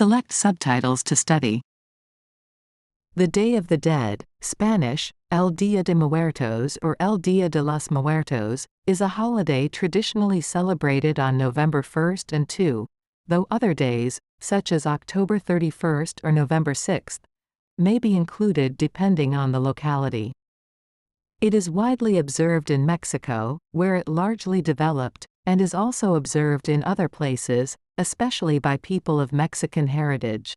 Select subtitles to study. The Day of the Dead, Spanish, El Día de Muertos or El Día de los Muertos, is a holiday traditionally celebrated on November 1st and 2, though other days, such as October 31st or November 6th, may be included depending on the locality. It is widely observed in Mexico, where it largely developed, and is also observed in other places, especially by people of Mexican heritage.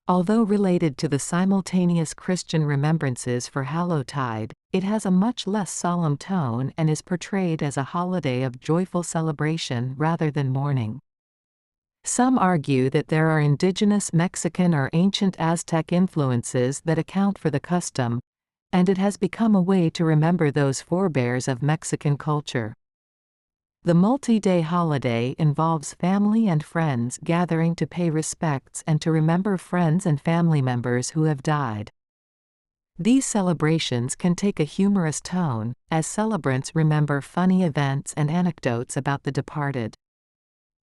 Although related to the simultaneous Christian remembrances for Hallowtide, it has a much less solemn tone and is portrayed as a holiday of joyful celebration rather than mourning. Some argue that there are indigenous Mexican or ancient Aztec influences that account for the custom, and it has become a way to remember those forebears of Mexican culture. The multi-day holiday involves family and friends gathering to pay respects and to remember friends and family members who have died. These celebrations can take a humorous tone, as celebrants remember funny events and anecdotes about the departed.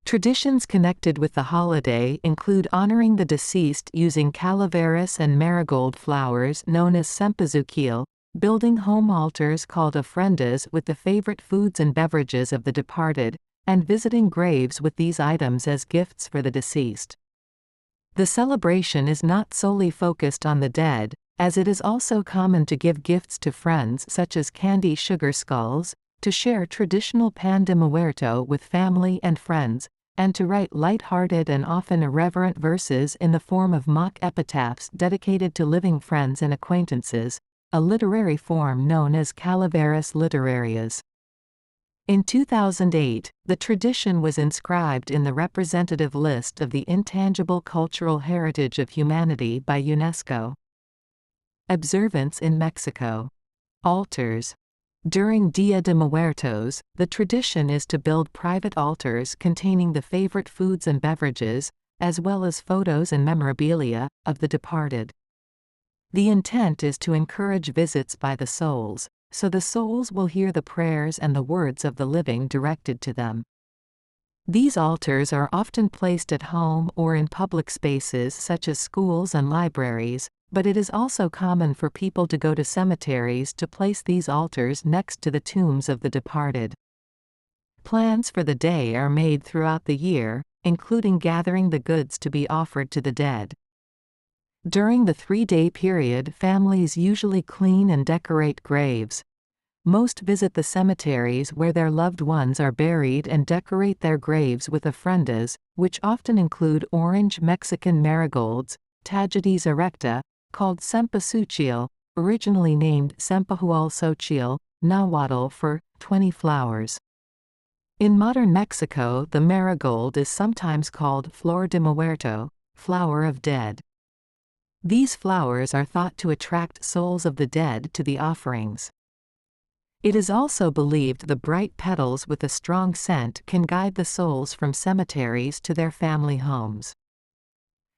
Traditions connected with the holiday include honoring the deceased using calaveras and marigold flowers known as cempasúchil, building home altars called ofrendas with the favorite foods and beverages of the departed, and visiting graves with these items as gifts for the deceased. The celebration is not solely focused on the dead, as it is also common to give gifts to friends such as candy sugar skulls, to share traditional pan de muerto with family and friends, and to write light-hearted and often irreverent verses in the form of mock epitaphs dedicated to living friends and acquaintances, a literary form known as Calaveras literarias. In 2008, the tradition was inscribed in the representative list of the Intangible Cultural Heritage of Humanity by UNESCO. Observance in Mexico. Altars. During Dia de Muertos, the tradition is to build private altars containing the favorite foods and beverages, as well as photos and memorabilia, of the departed. The intent is to encourage visits by the souls, so the souls will hear the prayers and the words of the living directed to them. These altars are often placed at home or in public spaces such as schools and libraries, but it is also common for people to go to cemeteries to place these altars next to the tombs of the departed. Plans for the day are made throughout the year, including gathering the goods to be offered to the dead. During the 3-day period, families usually clean and decorate graves. Most visit the cemeteries where their loved ones are buried and decorate their graves with ofrendas, which often include orange Mexican marigolds, Tagetes erecta, called cempasúchil, originally named Cempasúchil, Nahuatl for 20 flowers. In modern Mexico, the marigold is sometimes called Flor de Muerto, flower of dead. These flowers are thought to attract souls of the dead to the offerings. It is also believed the bright petals with a strong scent can guide the souls from cemeteries to their family homes.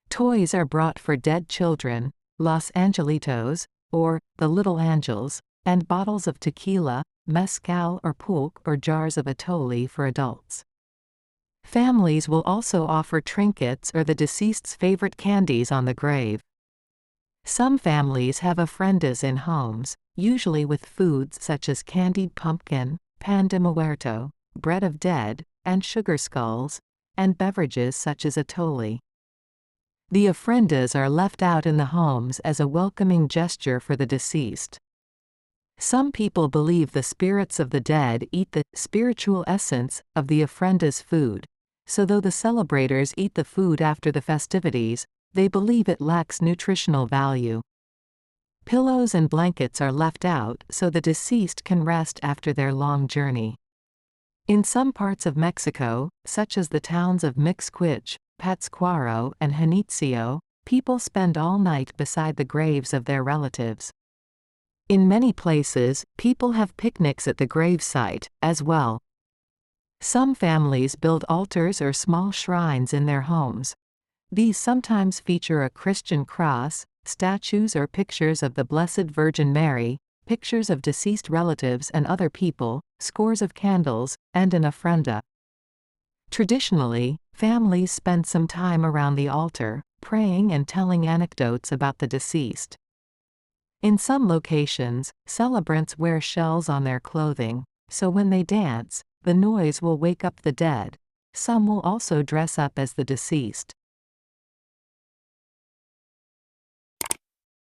Toys are brought for dead children, Los Angelitos, or the Little Angels, and bottles of tequila, mezcal or pulque or jars of atole for adults. Families will also offer trinkets or the deceased's favorite candies on the grave. Some families have ofrendas in homes, usually with foods such as candied pumpkin, pan de muerto, bread of dead, and sugar skulls, and beverages such as atole. The ofrendas are left out in the homes as a welcoming gesture for the deceased. Some people believe the spirits of the dead eat the spiritual essence of the ofrenda's food, so though the celebrators eat the food after the festivities, they believe it lacks nutritional value. Pillows and blankets are left out so the deceased can rest after their long journey. In some parts of Mexico, such as the towns of Mixquiche, Pátzcuaro, and Janitzio, people spend all night beside the graves of their relatives. In many places, people have picnics at the gravesite, as well. Some families build altars or small shrines in their homes. These sometimes feature a Christian cross, statues or pictures of the Blessed Virgin Mary, pictures of deceased relatives and other people, scores of candles, and an ofrenda. Traditionally, families spend some time around the altar, praying and telling anecdotes about the deceased. In some locations, celebrants wear shells on their clothing, so when they dance, the noise will wake up the dead. Some will also dress up as the deceased.